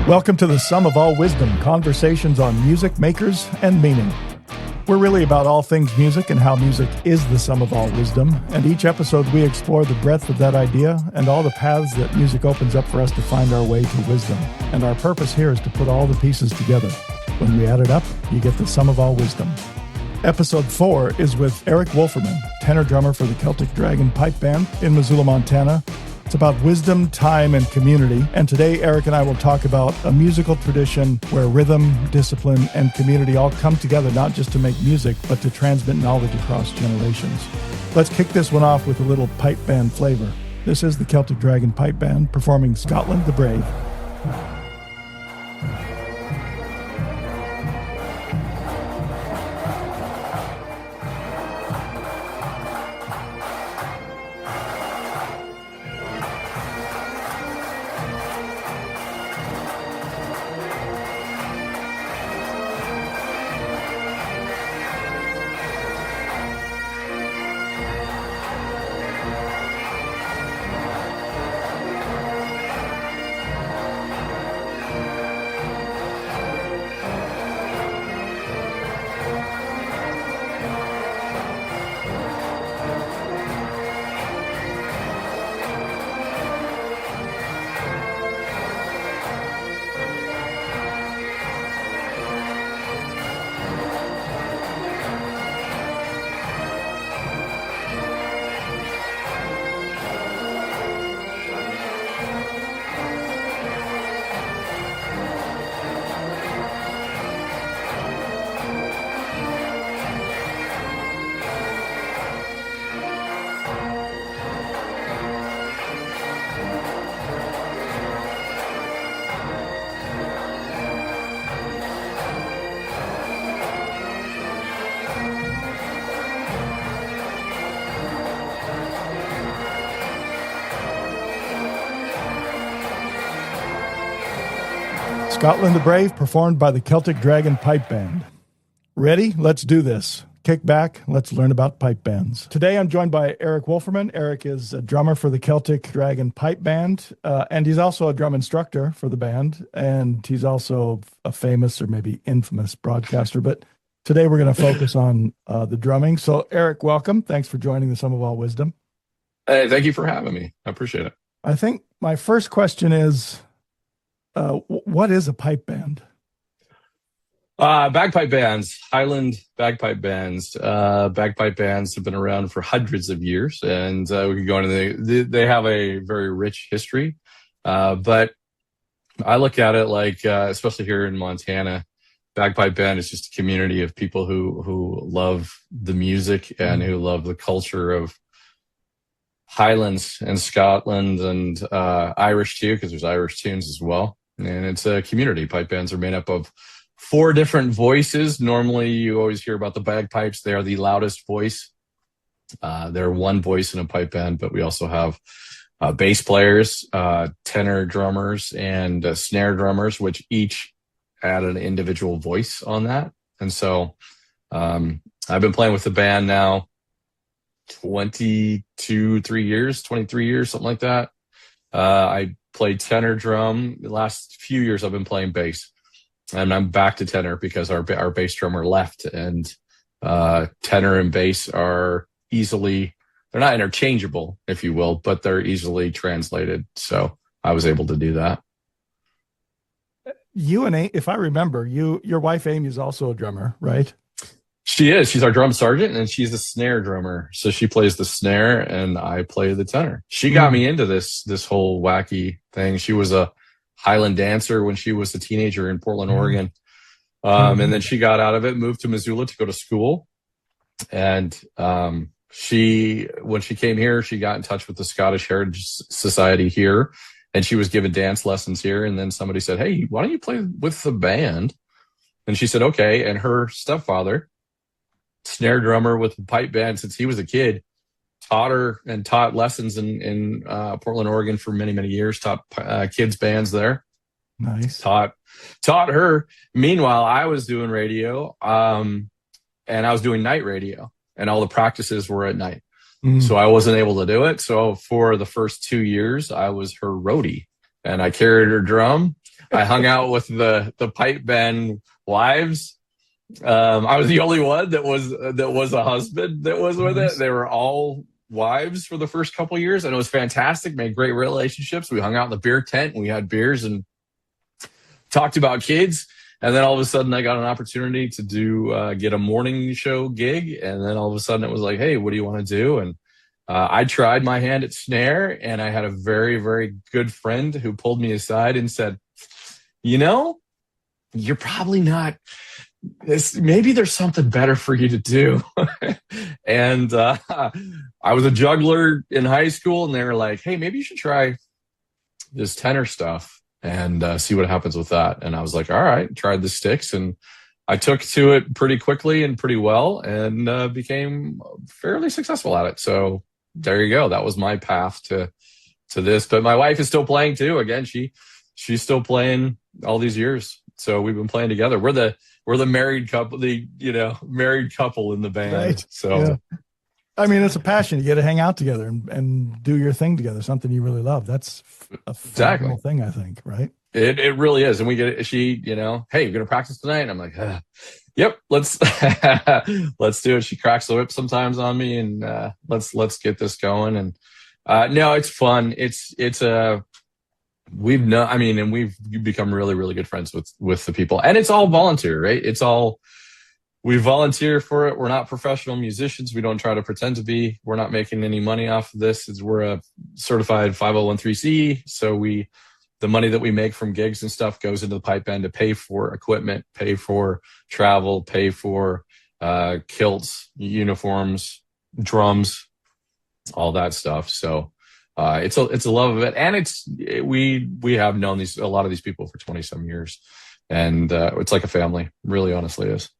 Welcome to the Sum of All Wisdom, conversations on music, makers, and meaning. We're really about all things music and how music is the sum of all wisdom, and each episode we explore the breadth of that idea and all the paths that music opens up for us to find our way to wisdom. And our purpose here is to put all the pieces together. When we add it up, you get the sum of all wisdom. Episode 4 is with Eric Wolferman, tenor drummer for the Celtic Dragon Pipe Band in Missoula, Montana. It's about wisdom, time, and community. And today, Eric and I will talk about a musical tradition where rhythm, discipline, and community all come together, not just to make music, but to transmit knowledge across generations. Let's kick this one off with a little pipe band flavor. This is the Celtic Dragon Pipe Band performing Scotland the Brave. Scotland the Brave, performed by the Celtic Dragon Pipe Band. Ready? Let's do this. Kick back. Let's learn about pipe bands. Today I'm joined by Eric Wolferman. Eric is a drummer for the Celtic Dragon Pipe Band, and he's also a drum instructor for the band, and he's also a famous or maybe infamous broadcaster. But today we're going to focus on the drumming. So Eric, welcome. Thanks for joining the Sum of All Wisdom. Hey, thank you for having me. I appreciate it. I think my first question is, what is a pipe band? Bagpipe bands, Highland bagpipe bands. Bagpipe bands have been around for hundreds of years, and we could go into they have a very rich history. But I look at it like, especially here in Montana, bagpipe band is just a community of people who love the music and who love the culture of Highlands and Scotland and Irish too, because there's Irish tunes as well. And it's a community. Pipe bands are made up of 4 different voices. Normally, you always hear about the bagpipes. They are the loudest voice. They're one voice in a pipe band, but we also have bass players, tenor drummers, and snare drummers, which each add an individual voice on that. And so I've been playing with the band now 23 years, something like that. I played tenor drum. The last few years I've been playing bass, and I'm back to tenor because our bass drummer left, and tenor and bass are they're not interchangeable, if you will, but they're easily translated. So I was able to do that. You and if I remember, your wife Amy is also a drummer, right? She is. She's our drum sergeant, and she's a snare drummer. So she plays the snare, and I play the tenor. She got me into this whole wacky thing. She was a Highland dancer when she was a teenager in Portland, Oregon. And then she got out of it, moved to Missoula to go to school. And when she came here, she got in touch with the Scottish Heritage Society here, and she was given dance lessons here. And then somebody said, "Hey, why don't you play with the band?" And she said, "Okay." And her stepfather, snare drummer with the pipe band since he was a kid, taught lessons in Portland, Oregon for many, many years, taught kids bands there. Nice. Taught her. Meanwhile, I was doing radio, and I was doing night radio, and all the practices were at night. So I wasn't able to do it. So for the first 2 years, I was her roadie, and I carried her drum. I hung out with the pipe band wives. I was the only one that was a husband that was with it. They were all wives for the first couple of years, and it was fantastic. Made great relationships. We hung out in the beer tent, and we had beers and talked about kids. And then all of a sudden, I got an opportunity to get a morning show gig. And then all of a sudden, it was like, hey, what do you want to do? And I tried my hand at snare, and I had a very, very good friend who pulled me aside and said, you're probably not. Maybe there's something better for you to do. And I was a juggler in high school, and they were like, hey, maybe you should try this tenor stuff and see what happens with that. And I was like, all right, tried the sticks, and I took to it pretty quickly and pretty well, and became fairly successful at it. So there you go. That was my path to this. But my wife is still playing too. Again, she's still playing all these years. So we've been playing together. We're the married couple, married couple in the band. Right. So, yeah. I mean, it's a passion. You get to hang out together and do your thing together, something you really love. That's a phenomenal thing, I think, right? It really is. And hey, you're going to practice tonight? And I'm like, yep, let's do it. She cracks the whip sometimes on me, and let's get this going. And no, it's fun. We've become really, really good friends with the people, and it's all volunteer, right? We volunteer for it. We're not professional musicians. We don't try to pretend to be. We're not making any money off of this. We're a certified 501(c)(3). So the money that we make from gigs and stuff goes into the pipe band to pay for equipment, pay for travel, pay for kilts, uniforms, drums, all that stuff. So it's a love of it, and we have known a lot of these people for 20-some years, and it's like a family. Really, honestly, is.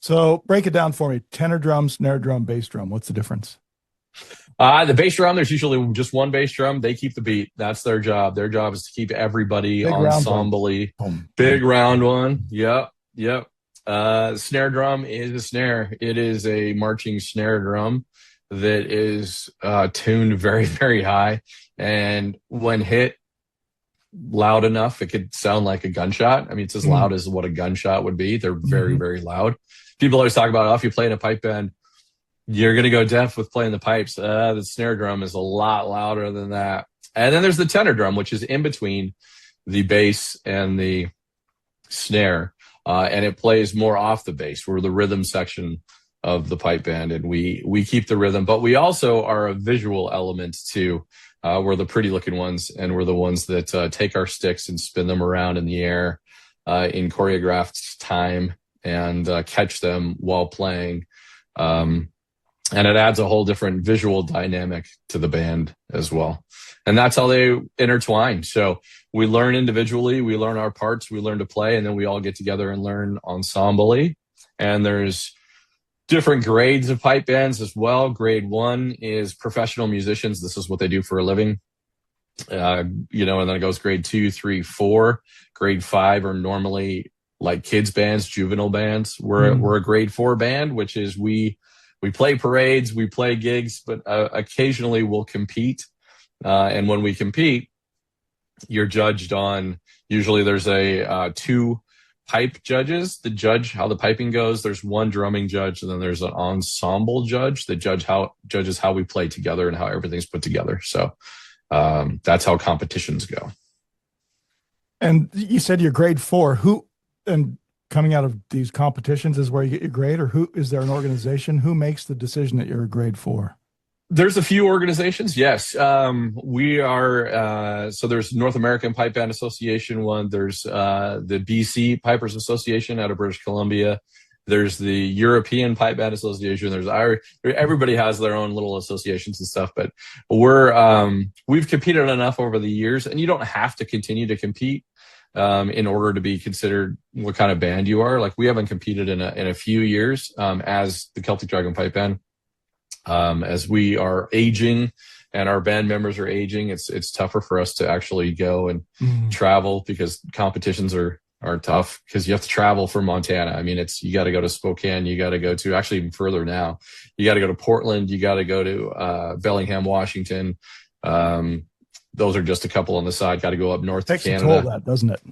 So break it down for me: tenor drum, snare drum, bass drum. What's the difference? The bass drum, there's usually just one bass drum. They keep the beat. That's their job. Their job is to keep everybody ensemble-y. Big round one. Yep. Snare drum is a snare. It is a marching snare drum that is tuned very, very high. And when hit loud enough, it could sound like a gunshot. I mean, it's as loud as what a gunshot would be. They're very, very loud. People always talk about, if you play in a pipe band, you're going to go deaf with playing the pipes. The snare drum is a lot louder than that. And then there's the tenor drum, which is in between the bass and the snare. And it plays more off the bass. We're the rhythm section of the pipe band, and we keep the rhythm, but we also are a visual element too. We're the pretty looking ones, and we're the ones that take our sticks and spin them around in the air in choreographed time and catch them while playing. And it adds a whole different visual dynamic to the band as well. And that's how they intertwine. So we learn individually, we learn our parts, we learn to play, and then we all get together and learn ensemble-y. And there's different grades of pipe bands as well. Grade 1 is professional musicians. This is what they do for a living. And then it goes grade 2, 3, 4. Grade 5 are normally like kids bands, juvenile bands. We're a grade 4 band, which is we play parades, we play gigs, but occasionally we'll compete. And when we compete, you're judged on, usually there's two pipe judges that judge how the piping goes. There's one drumming judge, and then there's an ensemble judge that judges how we play together and how everything's put together. So that's how competitions go. And you said you're grade 4. And coming out of these competitions is where you get your grade, or is there an organization? Who makes the decision that you're a grade 4? There's a few organizations. Yes. We are, so there's North American Pipe Band Association one. There's the BC Pipers Association out of British Columbia. There's the European Pipe Band Association. Everybody has their own little associations and stuff, but we've competed enough over the years, and you don't have to continue to compete in order to be considered what kind of band you are. Like, we haven't competed in a few years as the Celtic Dragon Pipe Band. As we are aging and our band members are aging, it's tougher for us to actually go and travel, because competitions are tough, because you have to travel from Montana. I mean, you got to go to Spokane, you got to go to, actually even further now, you got to go to Portland, you got to go to Bellingham, Washington. those are just a couple on the side. Got to go up north to Takes a Canada. toll, that, doesn't it?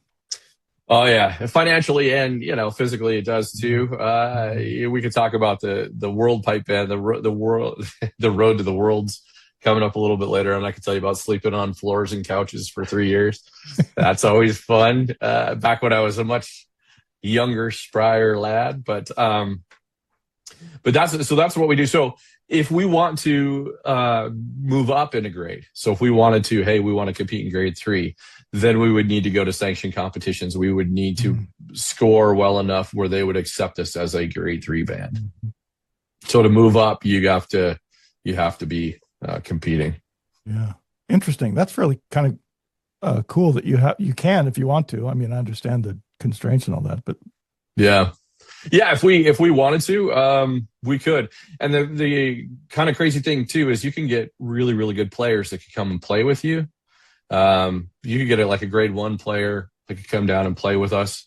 Oh yeah, financially and physically it does too. We could talk about the World Pipe Band, the world, the road to the worlds coming up a little bit later, and I can tell you about sleeping on floors and couches for 3 years. That's always fun. Back when I was a much younger, sprier lad, but that's what we do. So if we want to move up in a grade, so if we wanted to, hey, we want to compete in grade 3, then we would need to go to sanctioned competitions. We would need to score well enough where they would accept us as a grade 3 band. So to move up, you have to be competing. Yeah, interesting. That's really kind of cool that you can if you want to. I mean, I understand the constraints and all that, but yeah. If we wanted to, we could. And the kind of crazy thing too is you can get really, really good players that could come and play with you. You could get a grade 1 player that could come down and play with us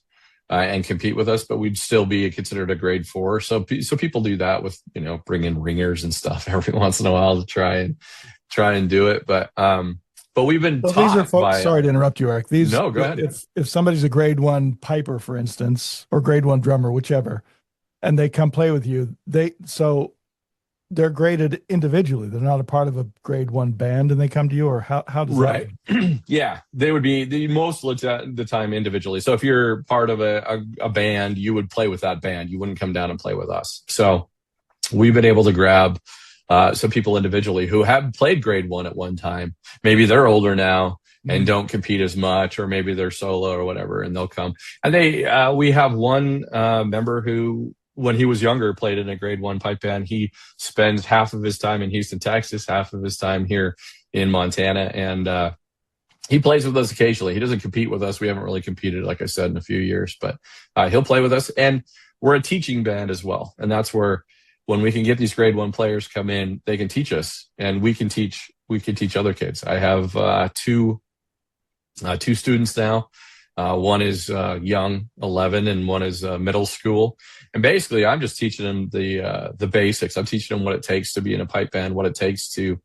and compete with us, but we'd still be considered a grade 4. So people do that with bring in ringers and stuff every once in a while to try and do it. But we've been taught these are folks. by, sorry to interrupt you, Eric. No, go ahead. If somebody's a grade 1 piper, for instance, or grade 1 drummer, whichever, and they come play with you, they're graded individually. They're not a part of a grade 1 band, and they come to you, or how does right? That Yeah, they would be the most of the time individually. So if you're part of a band, you would play with that band. You wouldn't come down and play with us. So we've been able to grab some people individually who have played grade 1 at one time. Maybe they're older now and don't compete as much, or maybe they're solo or whatever, and they'll come. And we have one member who, when he was younger, played in a grade 1 pipe band. He spends half of his time in Houston, Texas, half of his time here in Montana. And he plays with us occasionally. He doesn't compete with us. We haven't really competed, like I said, in a few years, but he'll play with us. And we're a teaching band as well. And that's where, when we can get these grade 1 players come in, they can teach us, and we can teach other kids. I have two students now. One is young, 11, and one is middle school. And basically, I'm just teaching them the basics. I'm teaching them what it takes to be in a pipe band, what it takes to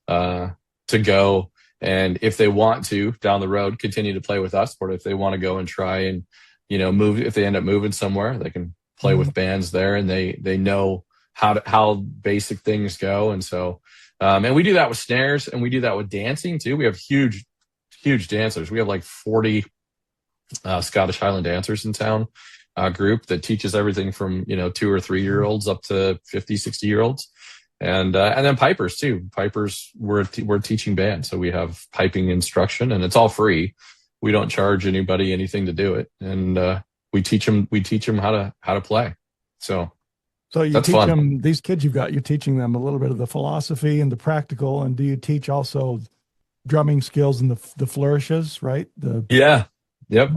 go. And if they want to, down the road, continue to play with us, or if they want to go and try and move, if they end up moving somewhere, they can play with bands there, and they know how basic things go. And so, and we do that with snares, and we do that with dancing too. We have huge dancers. We have 40 Scottish Highland dancers in town, group that teaches everything from 2 or 3 year olds up to 50, 60 year olds, and then pipers too. Pipers, we're a teaching band, so we have piping instruction, and it's all free. We don't charge anybody anything to do it, and we teach them how to play. So you teach them, these kids you're teaching them a little bit of the philosophy and the practical, and do you teach also drumming skills and the flourishes, right? Yeah. Yep.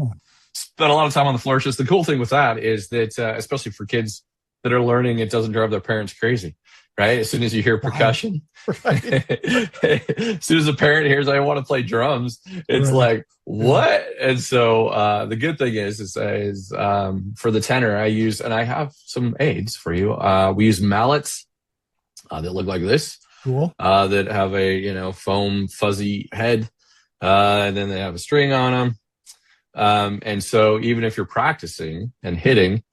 Spent a lot of time on the flourishes. The cool thing with that is that, especially for kids that are learning, it doesn't drive their parents crazy, right? As soon as you hear percussion, right. As soon as a parent hears, I want to play drums, it's like, what? And so the good thing is for the tenor, and I have some aids for you. We use mallets that look like this. Cool. That have a foam fuzzy head, and then they have a string on them. And so even if you're practicing and hitting,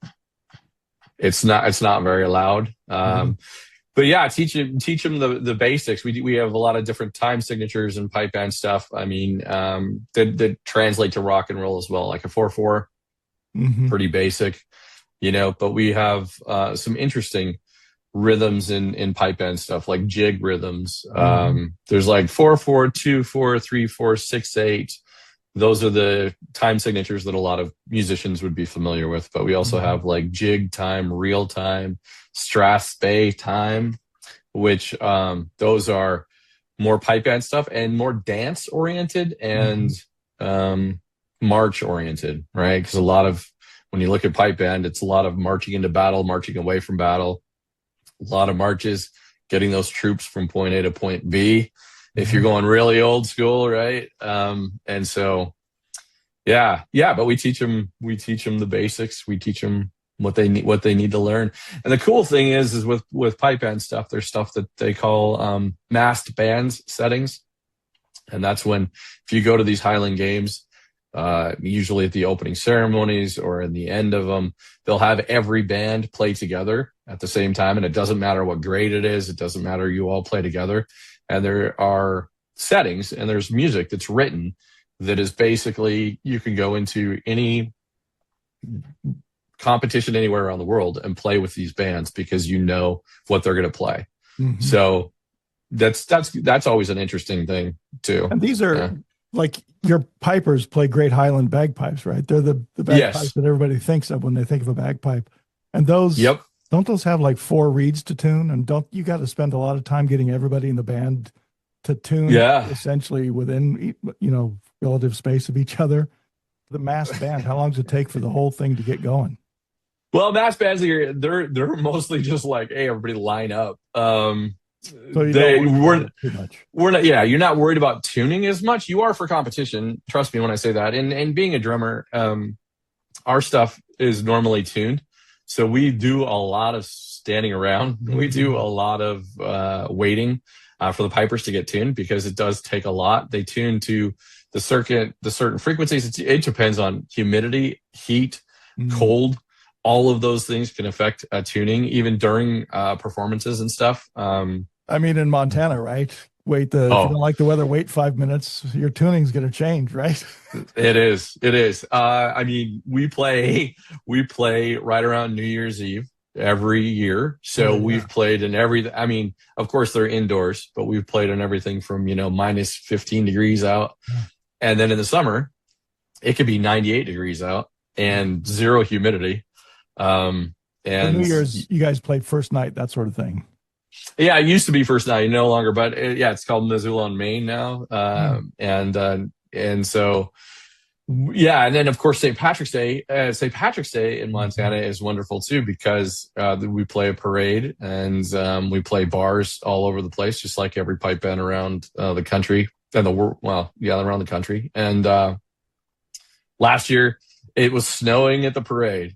it's not very loud. But yeah, teach them the basics. We have a lot of different time signatures and pipe band stuff. I mean, that translate to rock and roll as well, like a 4/4, pretty basic, but we have some interesting rhythms in pipe band stuff, like jig rhythms. There's 4/4, 2/4, 3/4, 6/8. Those are the time signatures that a lot of musicians would be familiar with. But we also have jig time, real time, strathspey time, which those are more pipe band stuff and more dance oriented and march oriented, right? Because when you look at pipe band, it's a lot of marching into battle, marching away from battle, a lot of marches, getting those troops from point A to point B. If you're going really old school, right? And so, but we teach them the basics. We teach them what they need to learn. And the cool thing is with pipe band stuff, there's stuff that they call masked bands settings. And that's when, if you go to these Highland games, usually at the opening ceremonies or in the end of them, they'll have every band play together at the same time. And it doesn't matter what grade it is. It doesn't matter. You all play together. And there are settings and there's music that's written that is basically, you can go into any competition anywhere around the world and play with these bands because you know what they're going to play. Mm-hmm. So that's always an interesting thing too. And these are like your pipers play great Highland bagpipes, right? They're the bagpipes that everybody thinks of when they think of a bagpipe. And those, don't those have like 4 reeds to tune? And don't you got to spend a lot of time getting everybody in the band to tune essentially within, relative space of each other? The mass band, how long does it take for the whole thing to get going? Well, mass bands they're mostly just like, hey, everybody line up. So we're not, you're not worried about tuning as much. You are for competition. Trust me when I say that. And being a drummer, our stuff is normally tuned. So we do a lot of standing around. We do a lot of waiting for the pipers to get tuned because it does take a lot. They tune to the certain frequencies. It depends on humidity, heat, cold. All of those things can affect tuning, even during performances and stuff. I mean, in Montana, right? If you don't like the weather, wait 5 minutes. Your tuning's going to change, right? It is. I mean, we play right around New Year's Eve every year. So we've played in of course they're indoors, but we've played in everything from, minus 15 degrees out. And then in the summer, it could be 98 degrees out and 0 humidity. And New Year's, you guys played first night, that sort of thing. Yeah, it used to be first night, no longer, but it's called Missoula on Main now. And so, and then of course St. Patrick's Day in Montana is wonderful too because we play a parade and we play bars all over the place, just like every pipe band around the country and the world. Well, around the country. And last year it was snowing at the parade.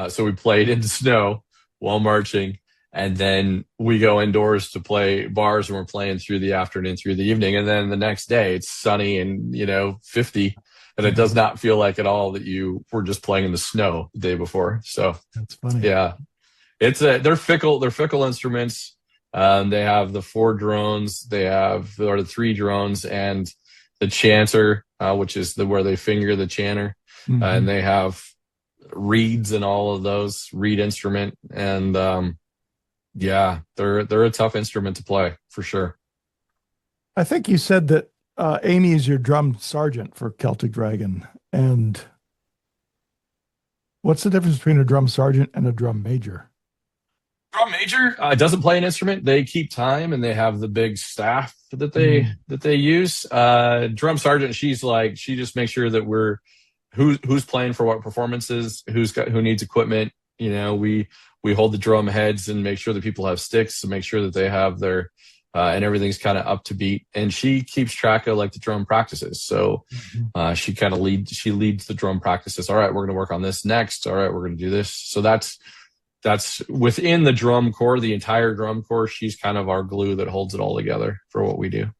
So we played in the snow while marching, and then we go indoors to play bars, and we're playing through the afternoon, through the evening. And then the next day it's sunny and, 50, and it does not feel like at all that you were just playing in the snow the day before. So that's funny. Yeah. They're fickle instruments. They have the 4 drones, the 3 drones and the chanter, which is where they finger the chanter. And they have reeds and all of those reed instrument. And, they're a tough instrument to play for sure. I think you said that, Amy is your drum sergeant for Celtic Dragon. And what's the difference between a drum sergeant and a drum major? Drum major doesn't play an instrument. They keep time and they have the big staff that they use. Drum sergeant, she just makes sure that who's playing for what performances, who needs equipment. We hold the drum heads and make sure that people have sticks to make sure that they have their and everything's kind of up to beat. And she keeps track of the drum practices. So she leads the drum practices. All right, we're going to work on this next. All right, we're going to do this. So that's within the drum corps, the entire drum corps. She's kind of our glue that holds it all together for what we do.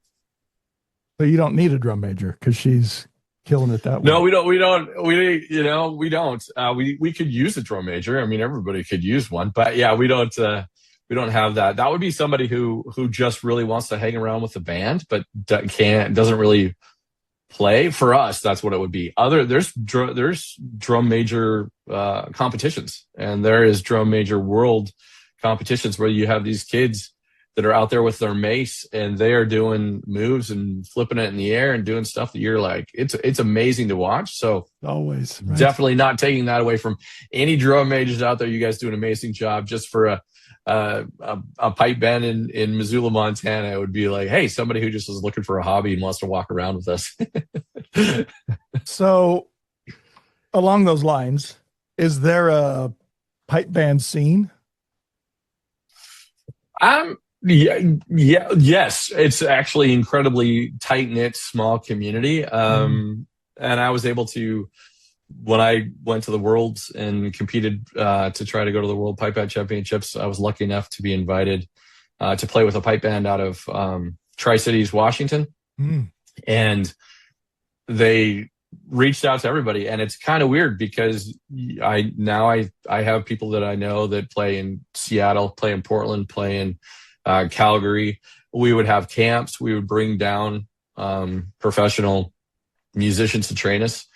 So you don't need a drum major because she's killing it that way. No, we don't. We don't. We could use a drum major. I mean, everybody could use one, but we don't have that. That would be somebody who just really wants to hang around with the band, but doesn't really play. For us, that's what it would be. There's drum major competitions, and there is drum major world competitions where you have these kids that are out there with their mace and they are doing moves and flipping it in the air and doing stuff that you're like, it's amazing to watch. So always definitely not taking that away from any drum majors out there. You guys do an amazing job. Just for a pipe band in Missoula, Montana, it would be like, hey, somebody who just is looking for a hobby and wants to walk around with us. So along those lines, is there a pipe band scene? Yes. It's actually incredibly tight-knit, small community. And I was able to, when I went to the Worlds and competed to try to go to the World Pipe Band Championships, I was lucky enough to be invited to play with a pipe band out of Tri-Cities, Washington. And they reached out to everybody, and it's kind of weird because I have people that I know that play in Seattle, play in Portland, play in Calgary. We would have camps. We would bring down professional musicians to train us.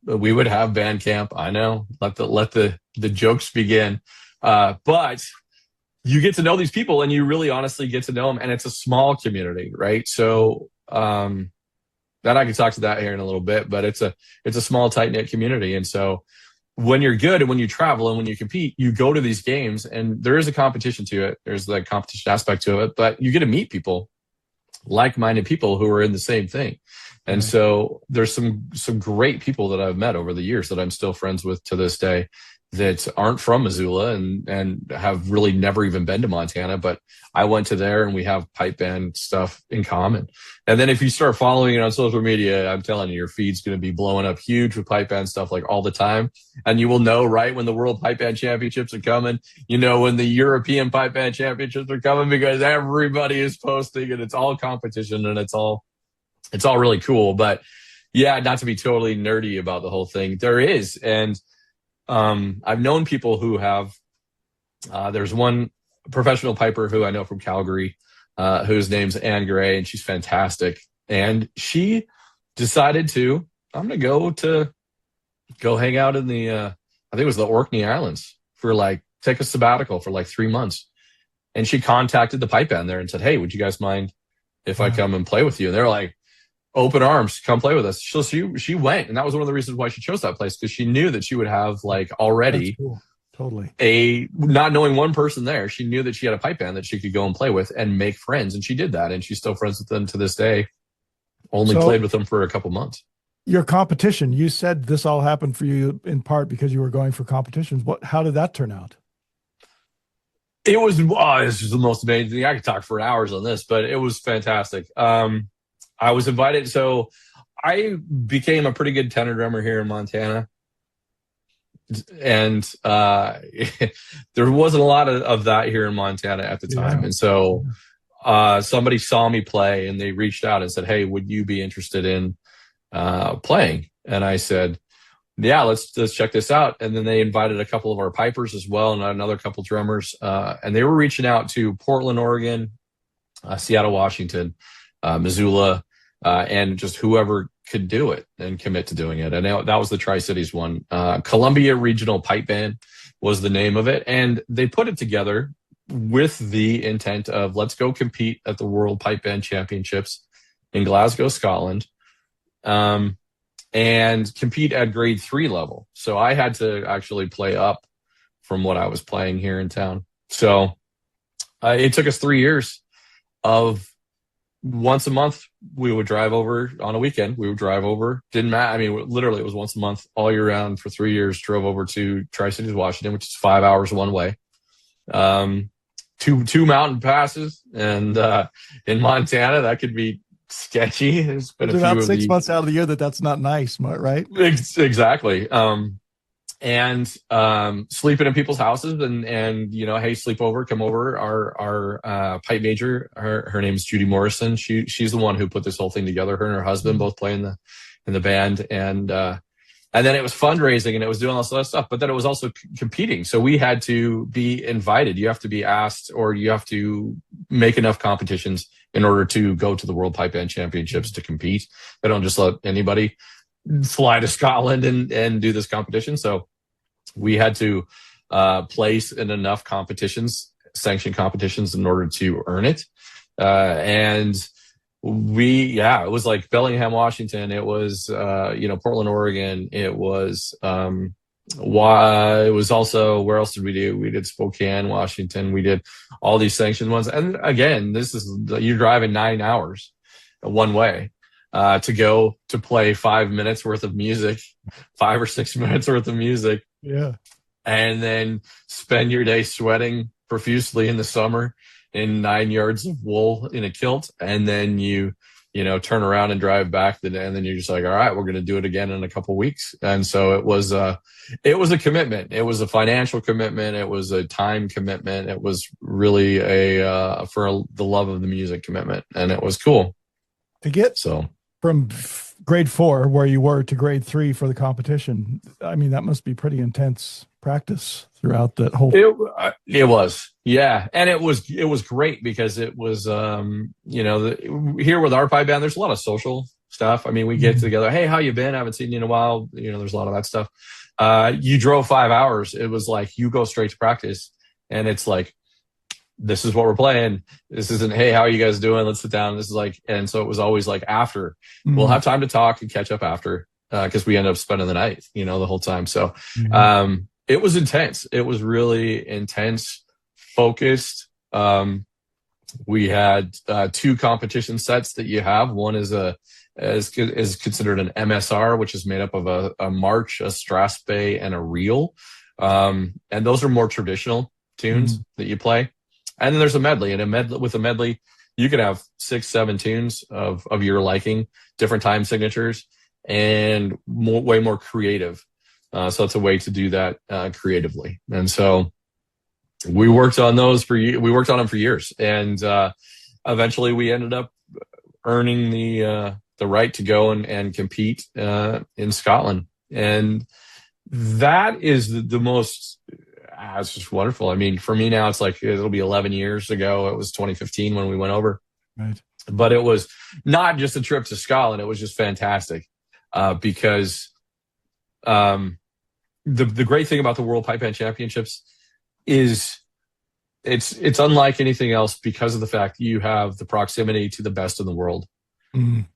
We would have band camp. I know, let the jokes begin. But you get to know these people, and you really honestly get to know them, and it's a small community, right? So that I can talk to that here in a little bit, but it's a small, tight-knit community. And so when you're good and when you travel and when you compete, you go to these games, and there is a competition to it. There's the competition aspect to it, but you get to meet people, like-minded people who are in the same thing. And so there's some great people that I've met over the years that I'm still friends with to this day that aren't from Missoula and have really never even been to Montana, but I went to there and we have pipe band stuff in common. And then if you start following it on social media, I'm telling you, your feed's going to be blowing up huge with pipe band stuff like all the time. And you will know right when the World Pipe Band Championships are coming, you know, when the European Pipe Band Championships are coming, because everybody is posting and it's all competition and it's all really cool. But yeah, not to be totally nerdy about the whole thing, there is. And I've known people who have, there's one professional piper who I know from Calgary, whose name's Anne Gray, and she's fantastic. And she decided I'm going to go hang out in the, I think it was the Orkney Islands for take a sabbatical for 3 months. And she contacted the pipe band there and said, "Hey, would you guys mind if I come and play with you?" And they're like, "Open arms, come play with us." So she went, and that was one of the reasons why she chose that place, because she knew that she would have already cool. Totally not knowing one person there. She knew that she had a pipe band that she could go and play with and make friends, and she did that, and she's still friends with them to this day. Only played with them for a couple months. Your competition, you said this all happened for you in part because you were going for competitions. How did that turn out? It was this is the most amazing thing. I could talk for hours on this, but it was fantastic. I was invited. So I became a pretty good tenor drummer here in Montana. And there wasn't a lot of that here in Montana at the time. Yeah. And so somebody saw me play and they reached out and said, "Hey, would you be interested in playing?" And I said, "Yeah, let's check this out." And then they invited a couple of our pipers as well and another couple drummers. And they were reaching out to Portland, Oregon, Seattle, Washington, Missoula, and just whoever could do it and commit to doing it. And that was the Tri-Cities one. Columbia Regional Pipe Band was the name of it. And they put it together with the intent of, let's go compete at the World Pipe Band Championships in Glasgow, Scotland, and compete at grade 3 level. So I had to actually play up from what I was playing here in town. So it took us 3 years of once a month. We would drive over on a weekend. We would drive over. Didn't matter. I mean, literally, it was once a month all year round for 3 years. Drove over to Tri-Cities, Washington, which is 5 hours one way. Two mountain passes, and in Montana, that could be sketchy. There's been about 6 months out of the year that's not nice, right? Exactly. And sleeping in people's houses and you know, hey, sleep over, come over. Our pipe major, her name is Judy Morrison. She's the one who put this whole thing together. Her and her husband both play in the band, and then it was fundraising and it was doing all that stuff. But then it was also competing. So we had to be invited. You have to be asked, or you have to make enough competitions in order to go to the World Pipe Band Championships to compete. They don't just let anybody fly to Scotland and do this competition. So we had to place in enough competitions, sanctioned competitions, in order to earn it. And it was like Bellingham, Washington. It was, Portland, Oregon. It was also, where else did we do? We did Spokane, Washington. We did all these sanctioned ones. And again, you're driving 9 hours one way. To go to play 5 minutes worth of music, 5 or 6 minutes worth of music. Yeah. And then spend your day sweating profusely in the summer in 9 yards of wool in a kilt. And then you turn around and drive back and then you're just like, all right, we're going to do it again in a couple weeks. And so it was a commitment. It was a financial commitment. It was a time commitment. It was really for the love of the music commitment. And it was cool. To get So from grade 4 where you were to grade 3 for the competition, I mean, that must be pretty intense practice throughout that whole. It was, yeah, and it was great because it was here with our pipe band, there's a lot of social stuff. I mean, we get together, hey, how you been? I haven't seen you in a while. There's a lot of that stuff. You drove 5 hours. It was like you go straight to practice, and it's like, this is what we're playing. This isn't, hey, how are you guys doing? Let's sit down. This is like, and so it was always like after. We'll have time to talk and catch up after, because we end up spending the night, the whole time. So it was intense. It was really intense, focused. We had 2 competition sets that you have. One is considered an MSR, which is made up of a march, a strass bay, and a reel. And those are more traditional tunes that you play. And then there's a medley, and with a medley, you can have 6, 7 tunes of your liking, different time signatures, and way more creative. So it's a way to do that creatively. And so we worked on those we worked on them for years, and eventually we ended up earning the right to go and compete in Scotland. And that is the most. It's just wonderful. I mean, for me now, it's like it'll be 11 years ago. It was 2015 when we went over. Right. But it was not just a trip to Scotland. It was just fantastic because the great thing about the World Pipe Band Championships is it's unlike anything else because of the fact that you have the proximity to the best in the world. And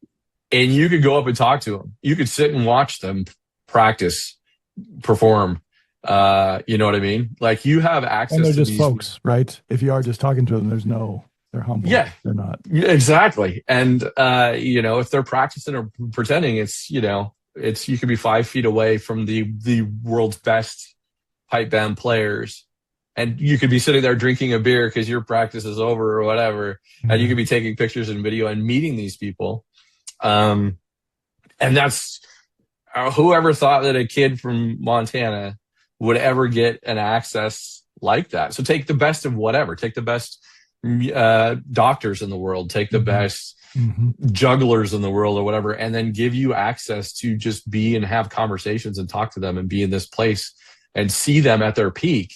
you could go up and talk to them. You could sit and watch them practice, perform. You know what I mean? Like, you have access and they're to just these folks, right? If you are just talking to them, they're humble. Yeah, they're not. Exactly. And, if they're practicing or pretending, you could be 5 feet away from the world's best pipe band players. And you could be sitting there drinking a beer because your practice is over or whatever. And you could be taking pictures and video and meeting these people. And that's whoever thought that a kid from Montana would ever get an access like that. So take the best of whatever, take the best doctors in the world, take the best jugglers in the world or whatever, and then give you access to just be and have conversations and talk to them and be in this place and see them at their peak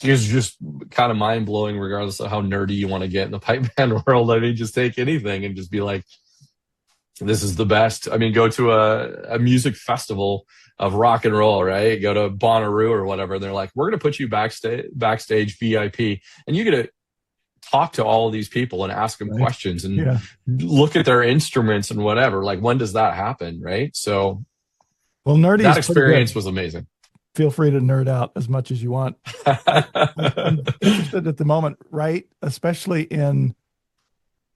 is just kind of mind blowing, regardless of how nerdy you want to get in the pipe band world. I mean, just take anything and just be like, this is the best. I mean, go to a music festival of rock and roll, right? Go to Bonnaroo or whatever. And they're like, we're going to put you backstage VIP, and you get to talk to all of these people and ask them questions and look at their instruments and whatever. Like, when does that happen? Right. So, well, nerdy, that experience was amazing. Feel free to nerd out as much as you want. I'm interested at the moment, right? Especially in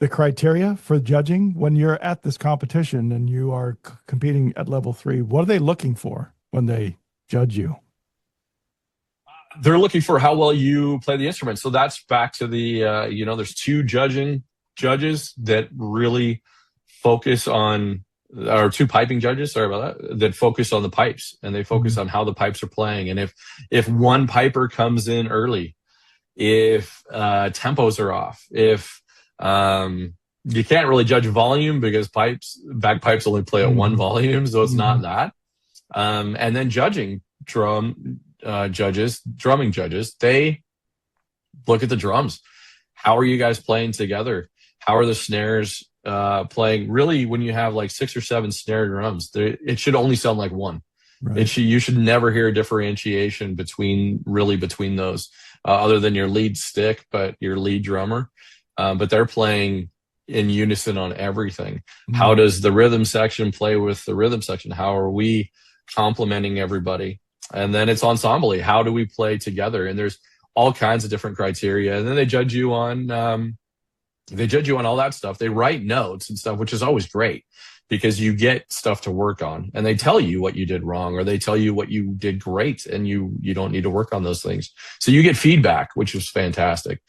the criteria for judging when you're at this competition and you are competing at level 3. What are they looking for when they judge you? They're looking for how well you play the instrument. So that's back to the, there's 2 judges that really focus on, or 2 piping judges, sorry about that focus on the pipes, and they focus on how the pipes are playing. And if one piper comes in early, if tempos are off, if you can't really judge volume because bagpipes only play at 1 volume, so it's not that. And then drumming judges, they look at the drums. How are you guys playing together? How are the snares playing? Really, when you have like 6 or 7 snare drums, it should only sound like one. Right. You should never hear a differentiation between those, other than your lead stick, but your lead drummer. But they're playing in unison on everything. How does the rhythm section play with the rhythm section? How are we complementing everybody? And then it's ensemble. How do we play together? And there's all kinds of different criteria. And then they judge you on all that stuff. They write notes and stuff, which is always great because you get stuff to work on, and they tell you what you did wrong, or they tell you what you did great, and you don't need to work on those things. So you get feedback, which is fantastic.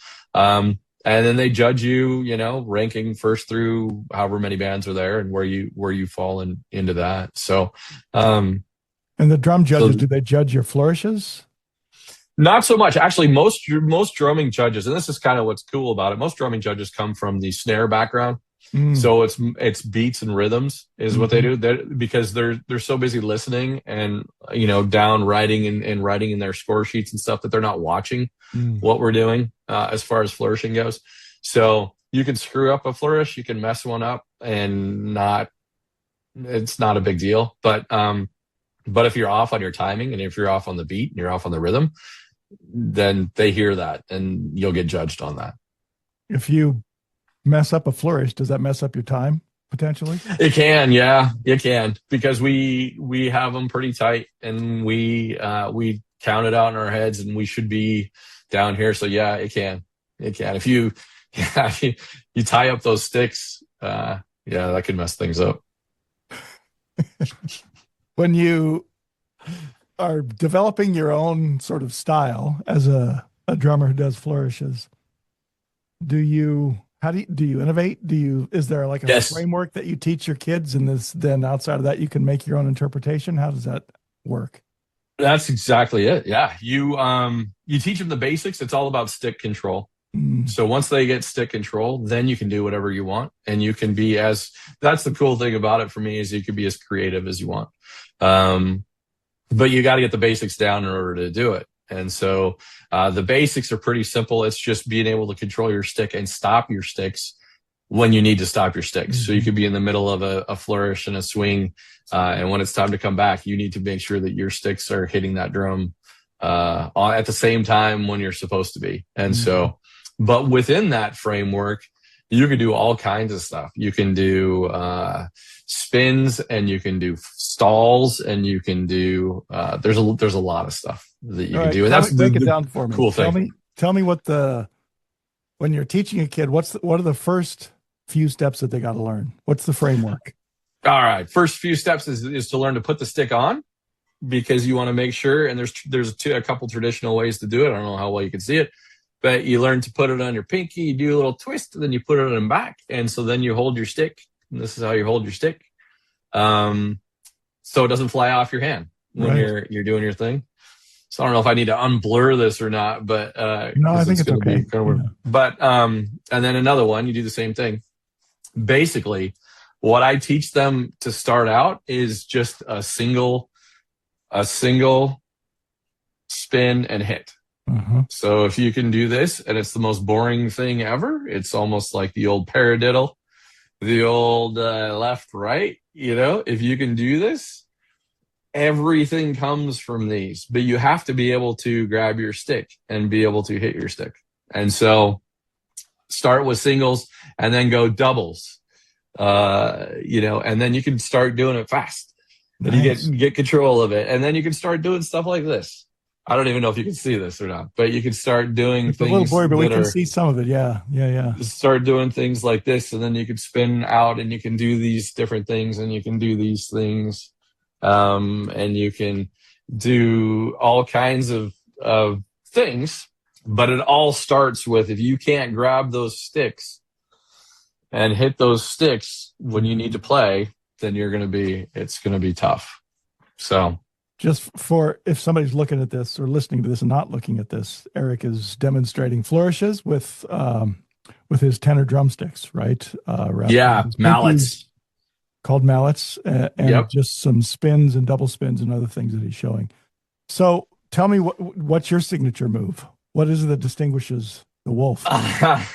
And then they judge you, ranking first through however many bands are there and where you fall into that. So, and the drum judges, do they judge your flourishes? Not so much. Actually, most drumming judges, and this is kind of what's cool about it, most drumming judges come from the snare background. So it's beats and rhythms is what they do. Because they're so busy listening and down writing and writing in their score sheets and stuff that they're not watching what we're doing as far as flourishing goes. So you can screw up a flourish, you can mess one up, and it's not a big deal. But if you're off on your timing and if you're off on the beat and you're off on the rhythm, then they hear that and you'll get judged on that. If you mess up a flourish, does that mess up your time potentially? It can, yeah, it can, because we have them pretty tight and we count it out in our heads and we should be down here. So yeah, it can. If you tie up those sticks, that could mess things up. When you are developing your own sort of style as a drummer who does flourishes, do you innovate? Is there like a framework that you teach your kids, and then outside of that you can make your own interpretation? How does that work? That's exactly it. Yeah. You teach them the basics. It's all about stick control. So once they get stick control, then you can do whatever you want, and you can be that's the cool thing about it for me, is you can be as creative as you want. But you got to get the basics down in order to do it. And so the basics are pretty simple. It's just being able to control your stick and stop your sticks when you need to stop your sticks. So you could be in the middle of a flourish and a swing, and when it's time to come back, you need to make sure that your sticks are hitting that drum at the same time when you're supposed to be. And so, but within that framework, you can do all kinds of stuff. You can do spins, and you can do stalls, and you can do there's a lot of stuff that you can do. And that's break it down for me. Cool thing. Tell me when you're teaching a kid, what are the first few steps that they got to learn? What's the framework? All right, first few steps is to learn to put the stick on, because you want to make sure. And there's a couple traditional ways to do it. I don't know how well you can see it. But you learn to put it on your pinky, you do a little twist, and then you put it on back. And so then you hold your stick. And this is how you hold your stick. So it doesn't fly off your hand when you're doing your thing. So I don't know if I need to unblur this or not, but no, I think it's okay. But and then another one, you do the same thing. Basically, what I teach them to start out is just a single spin and hit. So if you can do this, and it's the most boring thing ever, it's almost like the old paradiddle, the old left, right, if you can do this, everything comes from these. But you have to be able to grab your stick and be able to hit your stick. And so start with singles and then go doubles, and then you can start doing it fast. And you get control of it. And then you can start doing stuff like this. I don't even know if you can see this or not, but you can start doing things. A little blurry, but we can see some of it. Yeah. Start doing things like this, and then you can spin out, and you can do these different things, and you can do these things, and you can do all kinds of things. But it all starts with, if you can't grab those sticks and hit those sticks when you need to play, then it's gonna be tough. So. Just for if somebody's looking at this or listening to this and not looking at this, Eric is demonstrating flourishes with his tenor drumsticks, right? Mallets. Called mallets, and just some spins and double spins and other things that he's showing. So tell me, what's your signature move? What is it that distinguishes the Wolf? I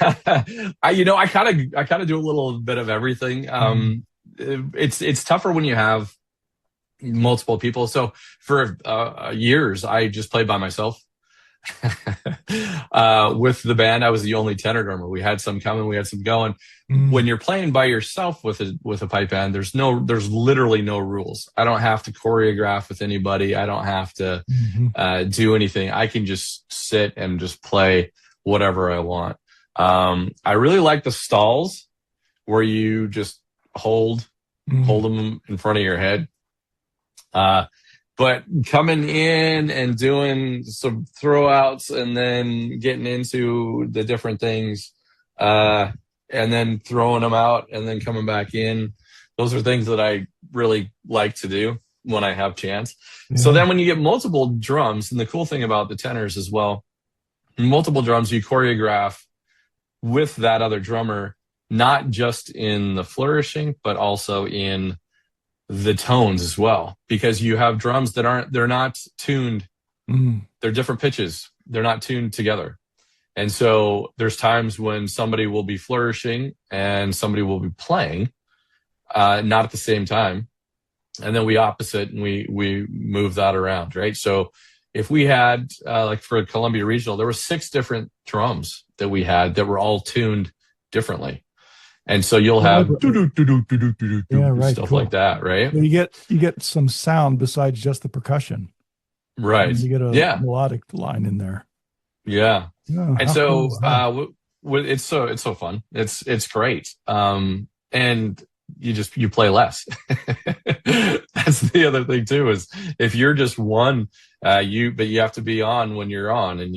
kind of do a little bit of everything. It's tougher when you have multiple people. So for years, I just played by myself. With the band, I was the only tenor drummer. We had some coming, we had some going. When you're playing by yourself with a pipe band, there's literally no rules. I don't have to choreograph with anybody. I don't have to do anything. I can just sit and just play whatever I want. I really like the stalls where you just hold them in front of your head. But coming in and doing some throwouts and then getting into the different things, and then throwing them out and then coming back in, those are things that I really like to do when I have chance. So then when you get multiple drums, and the cool thing about the tenors as well, multiple drums, you choreograph with that other drummer not just in the flourishing, but also in the tones as well, because you have drums that they're not tuned. They're different pitches. They're not tuned together. And so there's times when somebody will be flourishing and somebody will be playing, not at the same time. And then we opposite and we move that around, right? So if we had, like for Columbia Regional, there were 6 different drums that we had that were all tuned differently. And so you'll have stuff like that, right? You get some sound besides just the percussion. Right. And you get a melodic line in there. Yeah. Oh, and so it's so fun. It's great. And you play less. That's the other thing too, is if you're just one, but you have to be on when you're on, and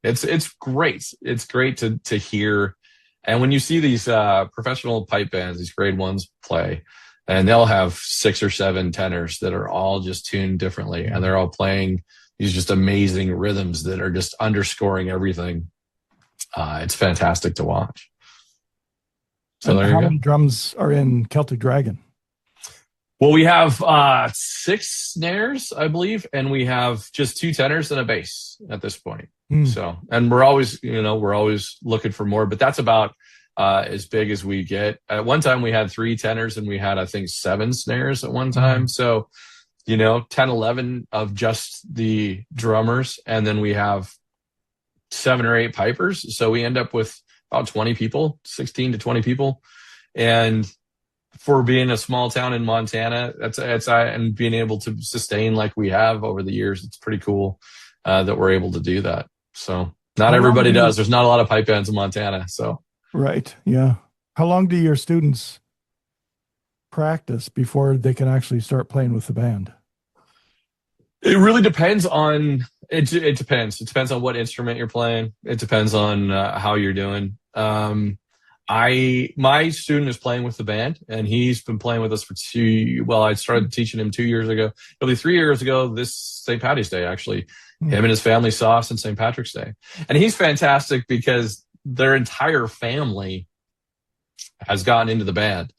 it's great. It's great to hear. And when you see these professional pipe bands, these grade ones play, and they'll have 6 or 7 tenors that are all just tuned differently, and they're all playing these just amazing rhythms that are just underscoring everything. It's fantastic to watch. So there you go. How many drums are in Celtic Dragon? Well, we have 6 snares, I believe, and we have just 2 tenors and a bass at this point. So, and we're always looking for more, but that's about as big as we get. At one time, we had 3 tenors and we had, I think, 7 snares at one time. So, 10, 11 of just the drummers, and then we have 7 or 8 pipers. So we end up with about 20 people, 16 to 20 people. And for being a small town in Montana, and being able to sustain like we have over the years, it's pretty cool that we're able to do that. So not everybody does. There's not a lot of pipe bands in Montana. So right, yeah. How long do your students practice before they can actually start playing with the band? It really depends on it. It depends. It depends on what instrument you're playing. It depends on how you're doing. My student is playing with the band, and he's been playing with us for I started teaching him 2 years ago. It'll be 3 years ago this St. Patty's Day, actually. Him and his family saw us on St. Patrick's Day. And he's fantastic because their entire family has gotten into the band.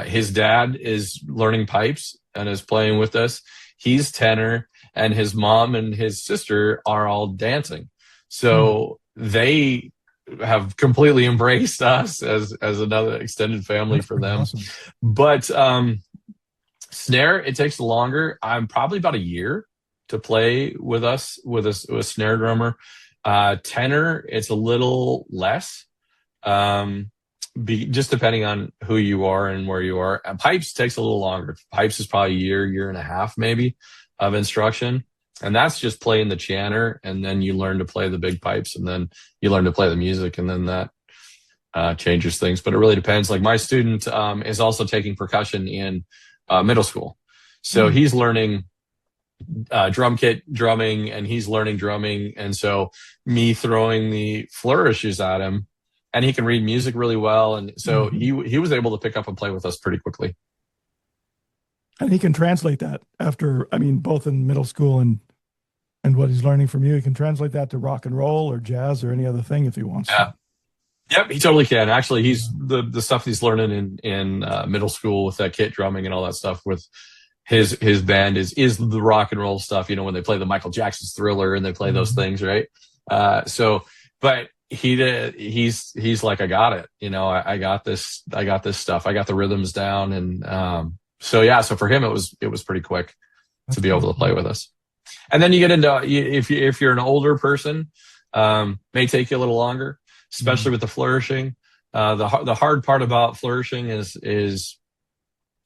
His dad is learning pipes and is playing with us. He's tenor, and his mom and his sister are all dancing. So they have completely embraced us as another extended family for them. Awesome. But snare, it takes longer. I'm probably about a year to play with us with a snare drummer. Tenor, it's a little less, just depending on who you are and where you are. And pipes takes a little longer. Pipes is probably a year and a half maybe of instruction. And that's just playing the chanter, and then you learn to play the big pipes, and then you learn to play the music, and then that changes things. But it really depends. Like my student is also taking percussion in middle school. So he's learning drum kit drumming, and he's learning drumming. And so me throwing the flourishes at him, and he can read music really well. And so he was able to pick up and play with us pretty quickly. And he can translate that both in middle school and what he's learning from you. He can translate that to rock and roll or jazz or any other thing if he wants to. Yep, he totally can. Actually, he's the stuff he's learning in middle school with that kit drumming and all that stuff with his band is the rock and roll stuff. When they play the Michael Jackson's Thriller and they play those things, right? But he's like, I got it. I got this stuff. I got the rhythms down, and so for him it was pretty quick to be able to play with us. And then you get into if you're an older person, may take you a little longer, especially with the flourishing. The hard part about flourishing is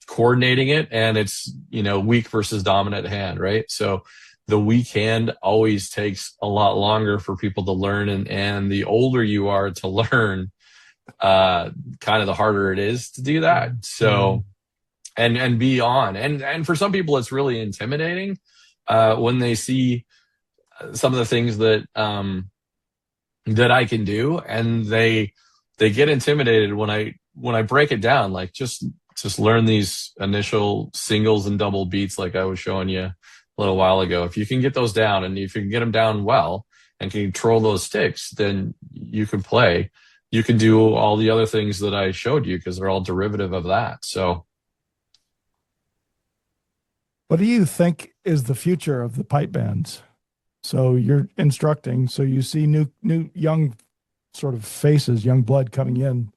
coordinating it, and it's weak versus dominant hand, right? So the weak hand always takes a lot longer for people to learn, and the older you are to learn, kind of the harder it is to do that. So and be on, and for some people it's really intimidating when they see some of the things that I can do, and they get intimidated when I break it down. Like just learn these initial singles and double beats like I was showing you a little while ago. If you can get those down, and if you can get them down well and can control those sticks, then you can play. you can do all the other things that I showed you because they're all derivative of that. So What do you think is the future of the pipe bands? So you're instructing, so you see new young sort of faces, young blood coming in.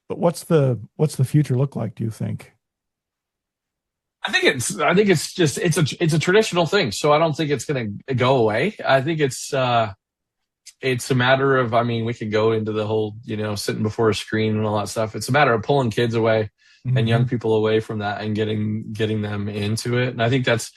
But what's the future look like, do you think? I think it's just it's a traditional thing. So I don't think it's going to go away. I think it's a matter of, I mean, we could go into the whole, sitting before a screen and all that stuff. It's a matter of pulling kids away and young people away from that and getting them into it. And I think that's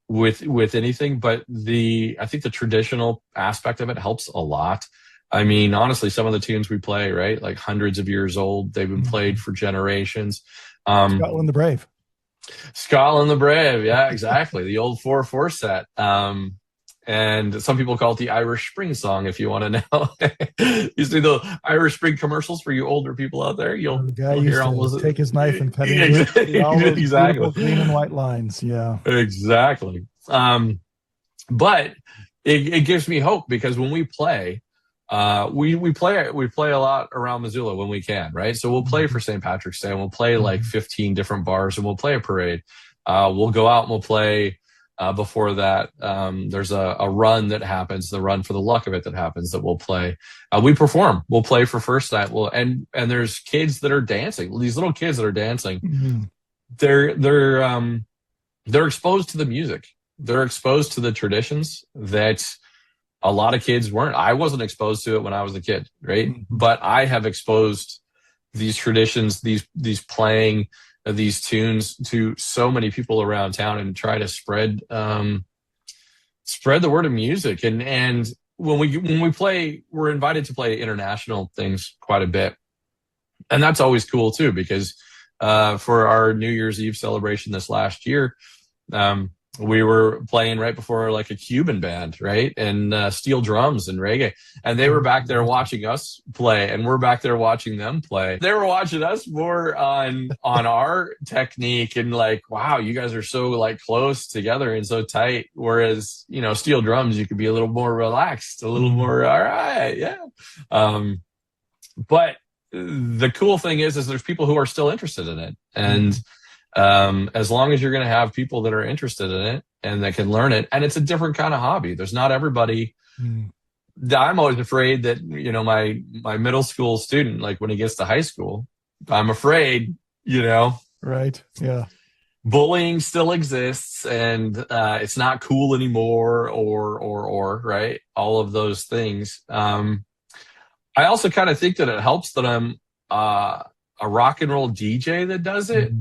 with anything, but I think the traditional aspect of it helps a lot. I mean, honestly, some of the tunes we play, right, like hundreds of years old, they've been played for generations. Scotland the Brave. Scotland the Brave, yeah, exactly. The old 4/4 set. And some people call it the Irish Spring Song, if you want to know. You see the Irish Spring commercials for you older people out there. You'll hear almost take his knife and cut into all those exactly green and white lines. Yeah, exactly. But it gives me hope because when we play, we play a lot around Missoula when we can, right? So we'll play for St. Patrick's Day and we'll play like 15 different bars and we'll play a parade. We'll go out and we'll play. Before that, there's a run that happens, the run for the luck of it that happens that we'll play. We perform. We'll play for first night. And there's kids that are dancing. These little kids that are dancing. They're exposed to the music. They're exposed to the traditions that a lot of kids weren't. I wasn't exposed to it when I was a kid, right? But I have exposed these traditions, these playing these tunes to so many people around town and try to spread the word of music. And when we play, we're invited to play international things quite a bit. And that's always cool too, because for our New Year's Eve celebration this last year, we were playing right before like a Cuban band, right? And steel drums and reggae. And they were back there watching us play and we're back there watching them play. They were watching us more on our technique and like, wow, you guys are so like close together and so tight. Whereas, steel drums, you could be a little more relaxed, a little more, all right, yeah. But the cool thing is there's people who are still interested in it. And as long as you're going to have people that are interested in it and that can learn it, and it's a different kind of hobby. There's not everybody. I'm always afraid that, my middle school student, like when he gets to high school, I'm afraid, Right. Yeah. bullying still exists and it's not cool anymore or right. All of those things. I also kind of think that it helps that I'm a rock and roll DJ that does it.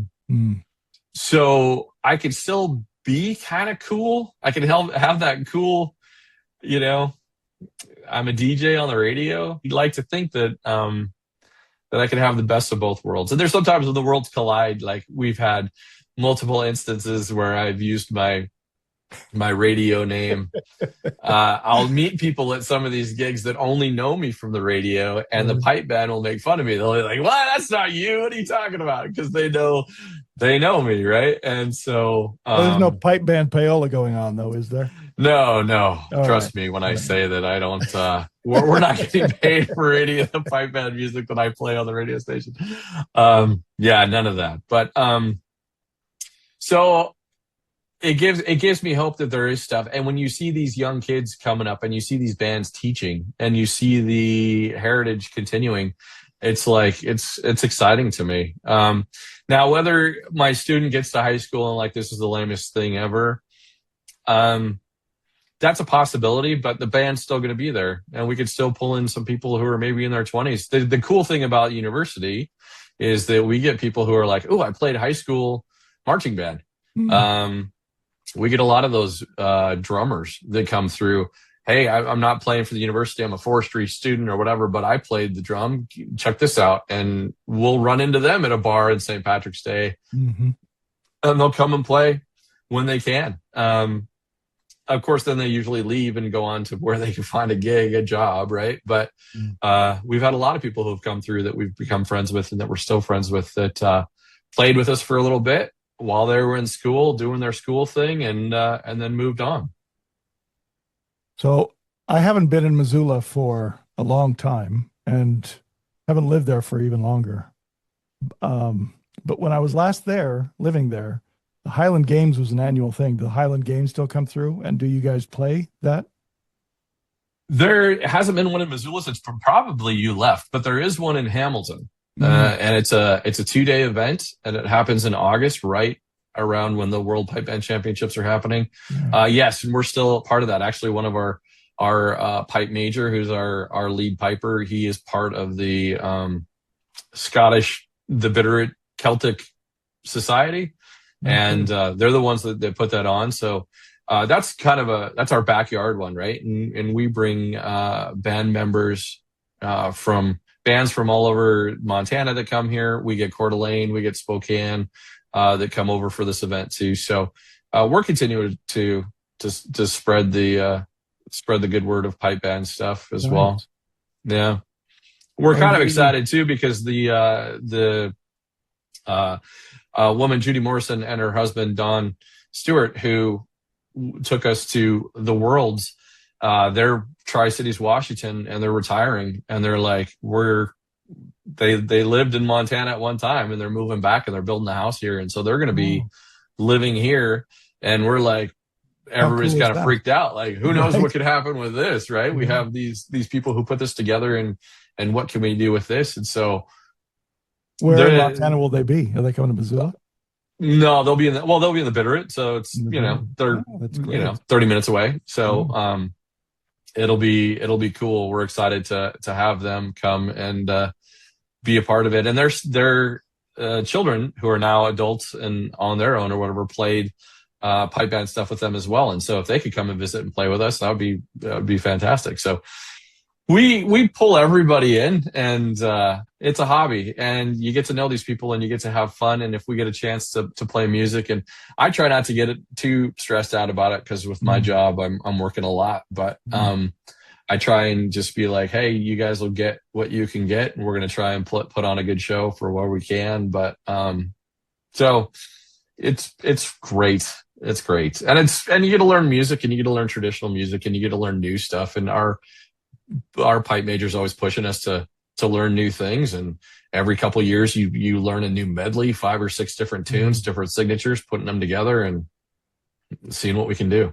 So I can still be kind of cool. I can have that cool, I'm a DJ on the radio. You'd like to think that that I can have the best of both worlds. And there's sometimes when the worlds collide, like we've had multiple instances where I've used my radio name. I'll meet people at some of these gigs that only know me from the radio, and the pipe band will make fun of me. They'll be like, "What? That's not you. What are you talking about?" Because they know me, right? And so there's no pipe band payola going on, though, is there? No. Trust me when I say that I don't. We're not getting paid for any of the pipe band music that I play on the radio station. Yeah, none of that. But so. It gives me hope that there is stuff. And when you see these young kids coming up and you see these bands teaching and you see the heritage continuing, it's like, it's exciting to me. Now, whether my student gets to high school and like, this is the lamest thing ever, that's a possibility, but the band's still going to be there and we could still pull in some people who are maybe in their 20s. The cool thing about university is that we get people who are like, oh, I played high school marching band. We get a lot of those drummers that come through. Hey, I'm not playing for the university. I'm a forestry student or whatever, but I played the drum. Check this out. And we'll run into them at a bar in St. Patrick's Day. And they'll come and play when they can. Of course, then they usually leave and go on to where they can find a job, right? But we've had a lot of people who have come through that we've become friends with and that we're still friends with that played with us for a little bit while they were in school doing their school thing and then moved on. So I haven't been in Missoula for a long time. And Haven't lived there for even longer. But when I was last there, living there, the Highland Games was an annual thing. Do the Highland Games still come through? And do you guys play that? There hasn't been one in Missoula since probably you left, but there is one in Hamilton. And it's a 2-day event, and it happens in August, right around when the World Pipe Band Championships are happening. Yes, and we're still part of that. Actually, one of our pipe major, who's our lead piper, he is part of the Scottish, the Bitterroot Celtic Society, and they're the ones that put that on. So that's that's our backyard one, right? And we bring band members from bands from all over Montana that come here. We get Coeur d'Alene, we get Spokane that come over for this event too. So we're continuing to spread the good word of pipe band stuff as well. Yeah, we're kind of excited too because the woman Judy Morrison and her husband Don Stewart, who took us to the Worlds, they're Tri-Cities, Washington, and they're retiring, and they're like, they lived in Montana at one time, and they're moving back, and they're building a house here, and so they're going to be living here, and we're like, everybody's kind of freaked out, like, who knows what could happen with this, right? We have these people who put this together, and what can we do with this? And so, where in Montana will they be? Are they coming to Missoula? No, they'll be in the Bitterroot, so it's they're 30 minutes away. So it'll be cool. We're excited to have them come and be a part of it. And their children who are now adults and on their own or whatever played pipe band stuff with them as well. And so if they could come and visit and play with us, that would be fantastic. So we pull everybody in, and it's a hobby, and you get to know these people, and you get to have fun. And if we get a chance to play music, and I try not to get too stressed out about it, because with my job, I'm working a lot, but I try and just be like, hey, you guys will get what you can get, and we're going to try and put on a good show for where we can. But so it's great. It's great. And you get to learn music, and you get to learn traditional music, and you get to learn new stuff. And our pipe major's always pushing us to learn new things. And every couple of years you learn a new medley, 5 or 6 different tunes, different signatures, putting them together and seeing what we can do.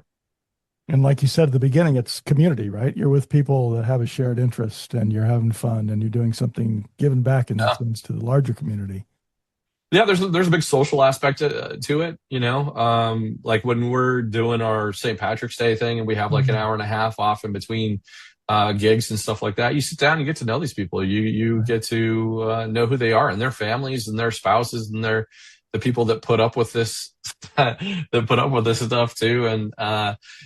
And like you said at the beginning, it's community, right? You're with people that have a shared interest, and you're having fun, and you're doing something, giving back in that sense to the larger community. Yeah, there's a big social aspect to it, like when we're doing our St. Patrick's Day thing, and we have like an hour and a half off in between gigs and stuff like that. You sit down and get to know these people. You get to know who they are, and their families, and their spouses, and the people that put up with this stuff too. And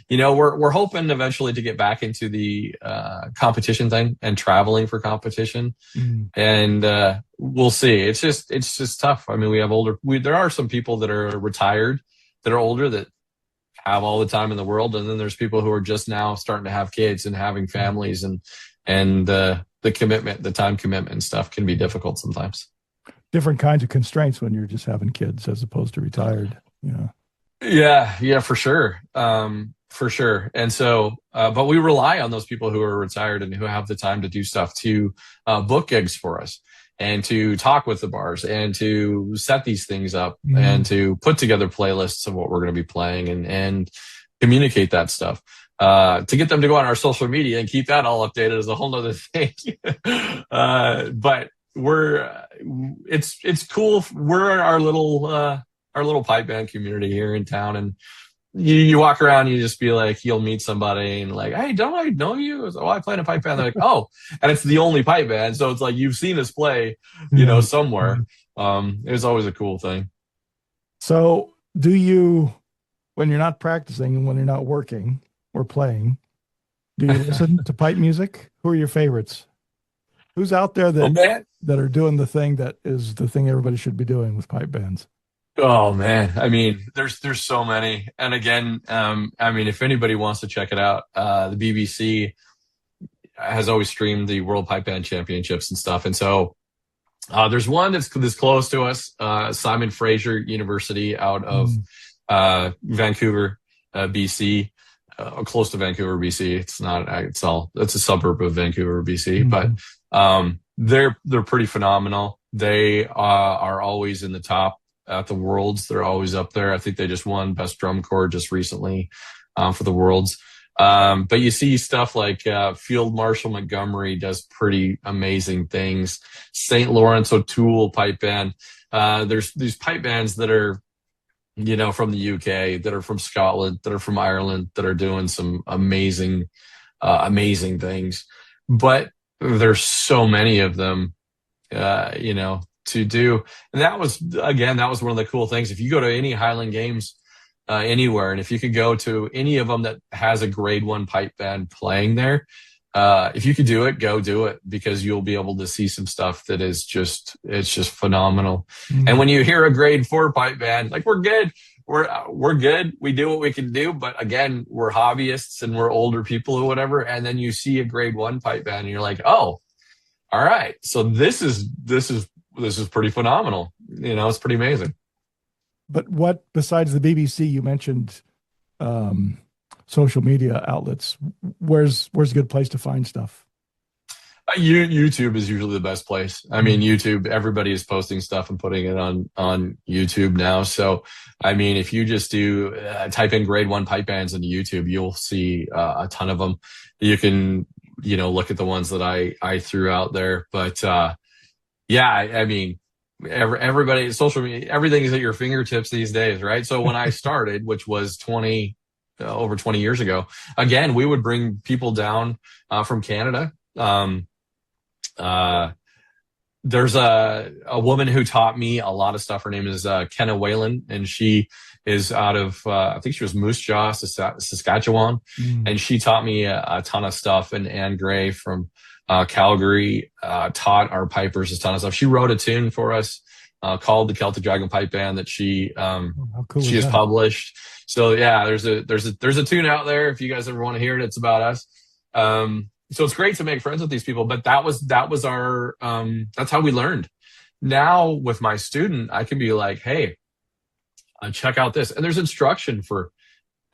we're hoping eventually to get back into the competition thing and traveling for competition. And we'll see. It's just tough. I mean, there are some people that are retired, that are older, that have all the time in the world, and then there's people who are just now starting to have kids and having families, and the commitment, the time commitment and stuff can be difficult sometimes. Different kinds of constraints when you're just having kids as opposed to retired. Yeah, for sure. And so, but we rely on those people who are retired and who have the time to do stuff, to book gigs for us, and to talk with the bars, and to set these things up, and to put together playlists of what we're going to be playing, and communicate that stuff. To get them to go on our social media and keep that all updated is a whole nother thing. But it's cool. We're our little pipe band community here in town, and you walk around, you just be like, you'll meet somebody and like, hey, don't I know you? I play in a pipe band. They're like, oh, and it's the only pipe band, so it's like you've seen us play, somewhere. It was always a cool thing. So, do you, when you're not practicing and when you're not working or playing, do you listen to pipe music? Who are your favorites? Who's out there that are doing the thing that is the thing everybody should be doing with pipe bands? Oh man, I mean, there's so many. And again, if anybody wants to check it out, the BBC has always streamed the World Pipe Band Championships and stuff. And so there's one that's close to us, Simon Fraser University out of Vancouver, BC, close to Vancouver, BC. It's a suburb of Vancouver, BC, but They're pretty phenomenal. They are always in the top at the Worlds. They're always up there. I think they just won Best Drum Corps just recently for the Worlds. But you see stuff like Field Marshal Montgomery does pretty amazing things. St. Lawrence O'Toole Pipe Band. There's these pipe bands that are, from the UK, that are from Scotland, that are from Ireland, that are doing some amazing things. But there's so many of them, to do. And that was one of the cool things. If you go to any Highland Games anywhere, and if you could go to any of them that has a grade 1 pipe band playing there, if you could do it, go do it, because you'll be able to see some stuff that is just phenomenal. Mm-hmm. And when you hear a grade 4 pipe band, like, we're good. We're good. We do what we can do. But again, we're hobbyists and we're older people or whatever. And then you see a grade 1 pipe band and you're like, oh, all right. So this is pretty phenomenal. It's pretty amazing. But what, besides the BBC, you mentioned social media outlets. Where's a good place to find stuff? YouTube is usually the best place. I mean, YouTube, everybody is posting stuff and putting it on YouTube now. So, I mean, if you just do type in grade 1 pipe bands into YouTube, you'll see a ton of them. You can, look at the ones that I threw out there. But yeah, I mean, everybody, social media, everything is at your fingertips these days, right? So when I started, which was over 20 years ago, again, we would bring people down from Canada. There's a woman who taught me a lot of stuff. Her name is Kenna Whalen, and she is out of I think she was Moose Jaw, Saskatchewan, and she taught me a ton of stuff. And Anne Gray from Calgary taught our pipers a ton of stuff. She wrote a tune for us called the Celtic Dragon Pipe Band that she has published. So yeah, there's a tune out there if you guys ever want to hear it. It's about us. So it's great to make friends with these people, but that was our, that's how we learned. Now with my student, I can be like, hey, check out this. And there's instruction for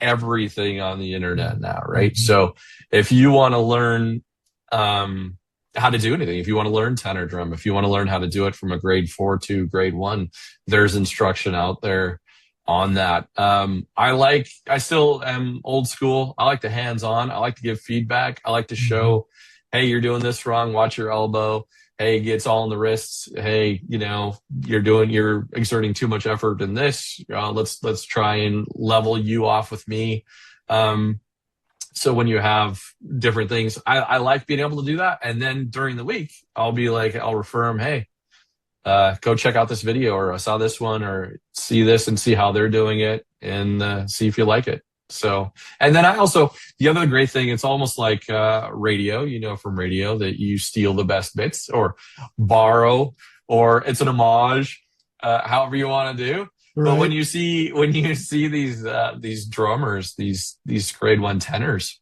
everything on the internet now, right? Mm-hmm. So if you want to learn, how to do anything, if you want to learn tenor drum, if you want to learn how to do it from a grade 4 to grade 1, there's instruction out there on that. I still am old school. I like the hands-on. I like to give feedback. I like to show, hey, you're doing this wrong. Watch your elbow. Hey, it's all in the wrists. Hey, you're exerting too much effort in this. Let's try and level you off with me. So when you have different things, I like being able to do that. And then during the week, I'll refer them, hey, go check out this video, or I saw this one, or see this and see how they're doing it, and see if you like it. So, and then the other great thing, it's almost like radio, from radio, that you steal the best bits or borrow, or it's an homage, however you want to do. Right. But when you see these drummers, these grade 1 tenors,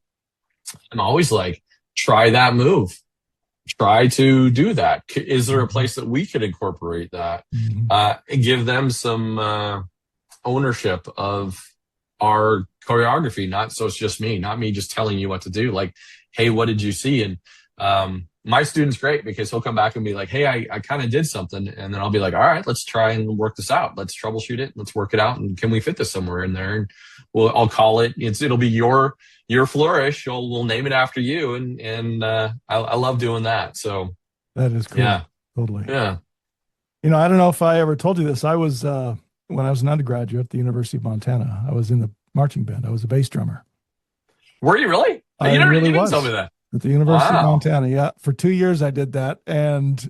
I'm always like, try that move. Try to do that. Is there a place that we could incorporate that? And give them some ownership of our choreography. So it's just me, not me just telling you what to do. Like, hey, what did you see? And my student's great, because he'll come back and be like, hey, I kind of did something. And then I'll be like, all right, let's try and work this out. Let's troubleshoot it. Let's work it out. And can we fit this somewhere in there? And I'll call it. It'll be your flourish. We'll name it after you. And I love doing that. So that is cool. Yeah, totally. Yeah. I don't know if I ever told you this. I was, when I was an undergraduate at the University of Montana, I was in the marching band. I was a bass drummer. Were you really? I you really didn't was. Tell me that. At the University of Montana, yeah. For 2 years I did that. And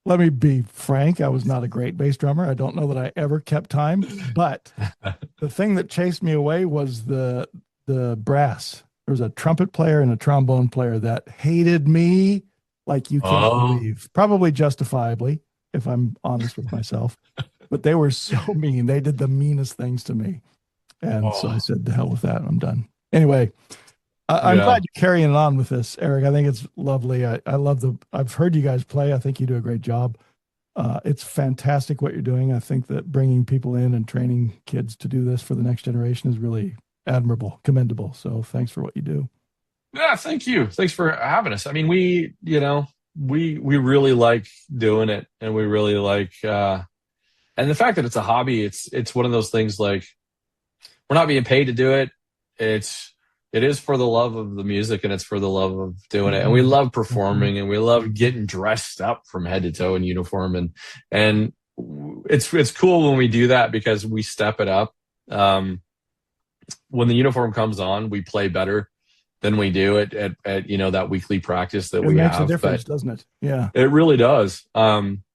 let me be frank, I was not a great bass drummer. I don't know that I ever kept time. But the thing that chased me away was the brass. There was a trumpet player and a trombone player that hated me like you can't believe. Probably justifiably, if I'm honest with myself. But they were so mean. They did the meanest things to me. And so I said, the hell with that. I'm done. Anyway, I'm glad you're carrying on with this, Eric. I think it's lovely. I've heard you guys play. I think you do a great job. It's fantastic what you're doing. I think that bringing people in and training kids to do this for the next generation is really admirable, commendable. So thanks for what you do. Yeah, thank you. Thanks for having us. I mean, we really like doing it, and we really like, and the fact that it's a hobby, it's one of those things like we're not being paid to do it. It is for the love of the music, and it's for the love of doing it. And we love performing, and we love getting dressed up from head to toe in uniform. And it's cool when we do that because we step it up. When the uniform comes on, we play better than we do at that weekly practice that we have. It makes a difference, doesn't it? Yeah. It really does.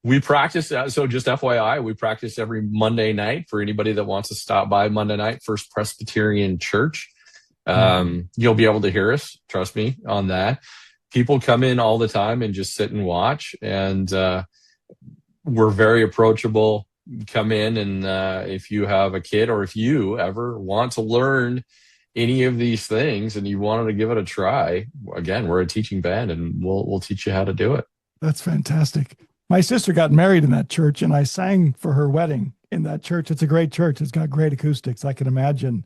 We practice, so just FYI, we practice every Monday night for anybody that wants to stop by Monday night, First Presbyterian Church. You'll be able to hear us, trust me on that. People come in all the time and just sit and watch, and we're very approachable. Come in, and if you have a kid, or if you ever want to learn any of these things and you wanted to give it a try, again, we're a teaching band, and we'll teach you how to do it. That's fantastic. My sister got married in that church, and I sang for her wedding in that church. It's a great church. It's got great acoustics. I can imagine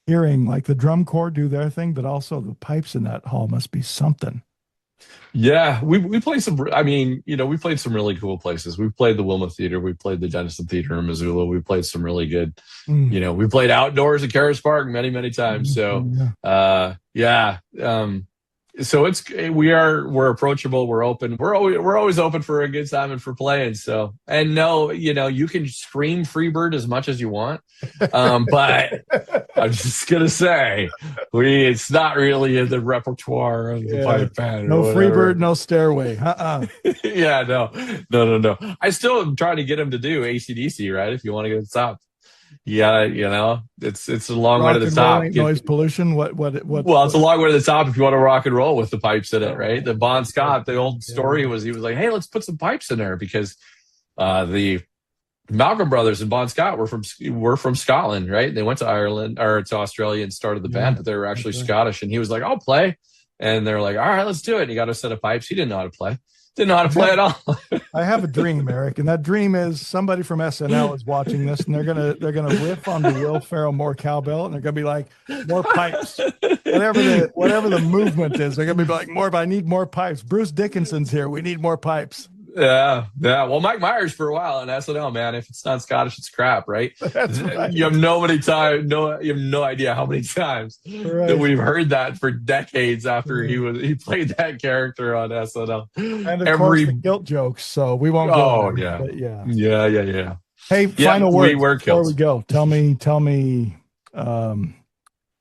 hearing like the drum corps do their thing, but also the pipes in that hall must be something. Yeah, we played some, we played some really cool places. We played the Wilma Theater. We played the Denison Theater in Missoula. We played some really good, we played outdoors at Karras Park many, many times. So, so we're approachable. We're open. We're always open for a good time and for playing. So, and no, you can scream Freebird as much as you want. But I'm just going to say it's not really in the repertoire of the pipe band. No Freebird, no Stairway. Yeah, no. I still am trying to get him to do AC/DC, right? If you want to get to the top. Yeah, it's a long way to the top. Noise pollution. What? Well, it's a long way to the top if you want to rock and roll with the pipes in it, right? The Bon Scott, the old story was he was like, "Hey, let's put some pipes in there," because the Malcolm brothers and Bon Scott were from Scotland, right? They went to Ireland or to Australia and started the band, but they were actually Scottish. And he was like, "I'll play," and they're like, "All right, let's do it." And he got a set of pipes. He didn't know how to play. Didn't know how to play at all. I have a dream, Eric, and that dream is somebody from SNL is watching this, and they're gonna riff on the Will Ferrell more cowbell, and they're gonna be like, more pipes. Whatever the movement is, they're gonna be like, more. But I need more pipes. Bruce Dickinson's here. We need more pipes. Yeah. Well, Mike Myers for a while on SNL, man. If it's not Scottish, it's crap, right? That's right. You have you have no idea how many times that we've heard that for decades after he played that character on SNL. And of course the guilt jokes, so we won't go there, but yeah. Hey, final word before we go. Tell me,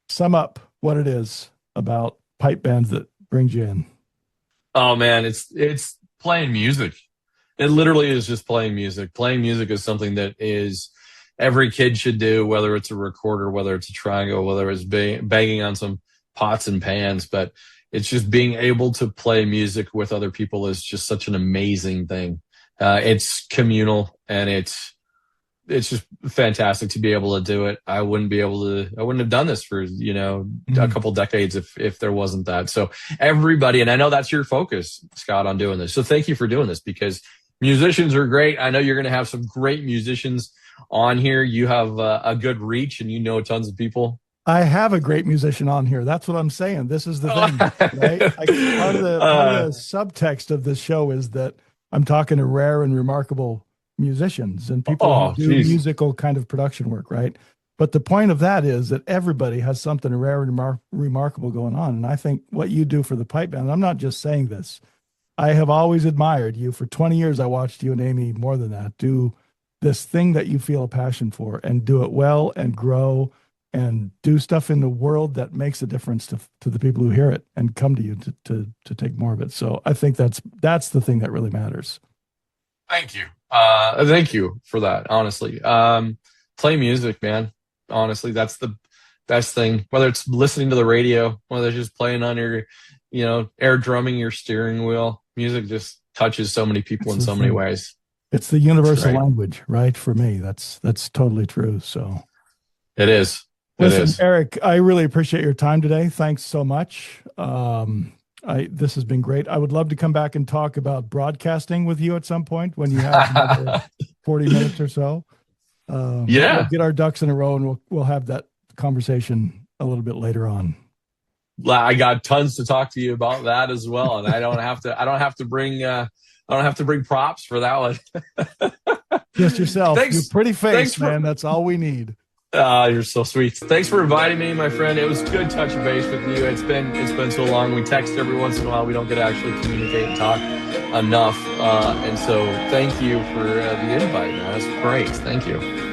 sum up what it is about pipe bands that brings you in. Oh man, it's playing music. It literally is just playing music. Playing music is something that is every kid should do, whether it's a recorder, whether it's a triangle, whether it's banging on some pots and pans. But it's just being able to play music with other people is just such an amazing thing. It's communal, and it's just fantastic to be able to do it. I wouldn't have done this for, a couple decades if there wasn't that. So everybody, and I know that's your focus, Scott, on doing this. So thank you for doing this, because musicians are great. I know you're going to have some great musicians on here. You have a good reach, and tons of people. I have a great musician on here. That's what I'm saying. This is the thing, right? Part of the subtext of this show is that I'm talking to rare and remarkable musicians and people who do musical kind of production work, right? But the point of that is that everybody has something rare and remarkable going on. And I think what you do for the pipe band, I'm not just saying this, I have always admired you. For 20 years, I watched you and Amy, more than that, do this thing that you feel a passion for, and do it well and grow and do stuff in the world that makes a difference to the people who hear it and come to you to take more of it. So I think that's the thing that really matters. Thank you. Thank you for that. Honestly, play music, man. Honestly, that's the best thing. Whether it's listening to the radio, whether it's just playing on your, air drumming your steering wheel, music just touches so many people in so many ways. It's the universal language, right? For me, that's totally true. So it is. Listen, Eric, I really appreciate your time today. Thanks so much. This has been great. I would love to come back and talk about broadcasting with you at some point when you have another 40 minutes or so. We'll get our ducks in a row, and we'll have that conversation a little bit later on. I got tons to talk to you about that as well, and I don't have to bring props for that one. Just yourself. Thanks. Your pretty face, man. That's all we need. You're so sweet. Thanks for inviting me, my friend. It was good touching base with you. It's been so long. We text every once in a while. We don't get to actually communicate and talk enough. And so thank you for the invite, man. That's great. Thank you.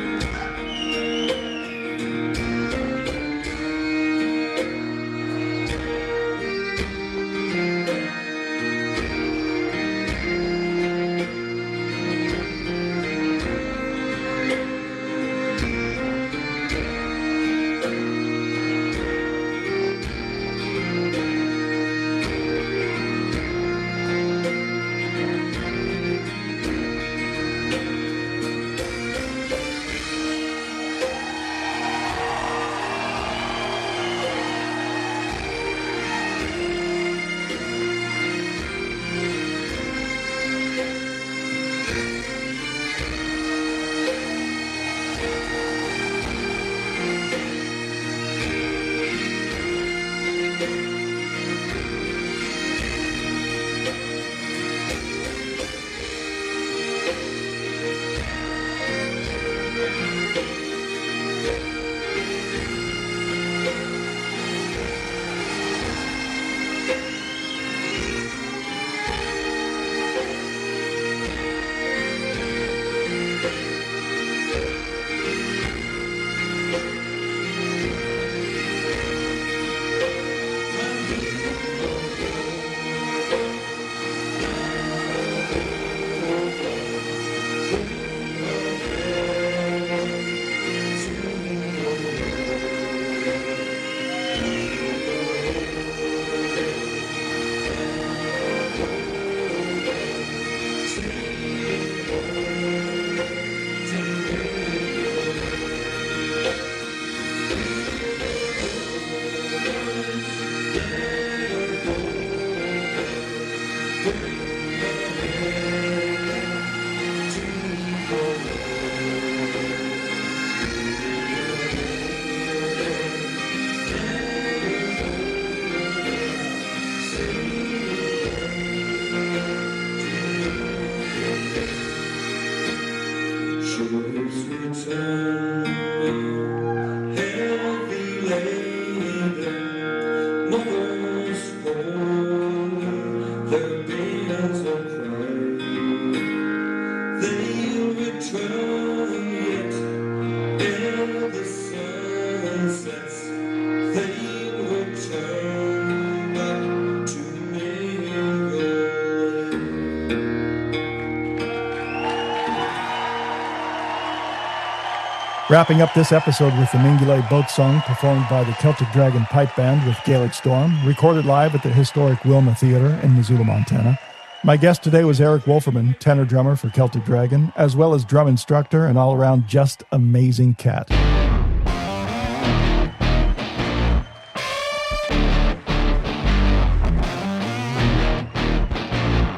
Wrapping up this episode with the Mingulay Boat Song performed by the Celtic Dragon Pipe Band with Gaelic Storm, recorded live at the historic Wilma Theater in Missoula, Montana. My guest today was Eric Wolferman, tenor drummer for Celtic Dragon, as well as drum instructor and all-around just amazing cat.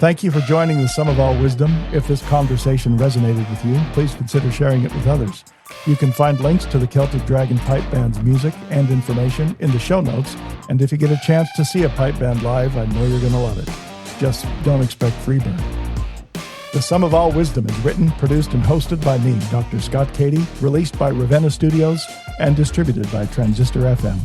Thank you for joining the Sum of All Wisdom. If this conversation resonated with you, please consider sharing it with others. You can find links to the Celtic Dragon Pipe Band's music and information in the show notes, and if you get a chance to see a pipe band live, I know you're going to love it. Just don't expect Freebird. The Sum of All Wisdom is written, produced, and hosted by me, Dr. Scott Cady, released by Ravenna Studios, and distributed by Transistor FM.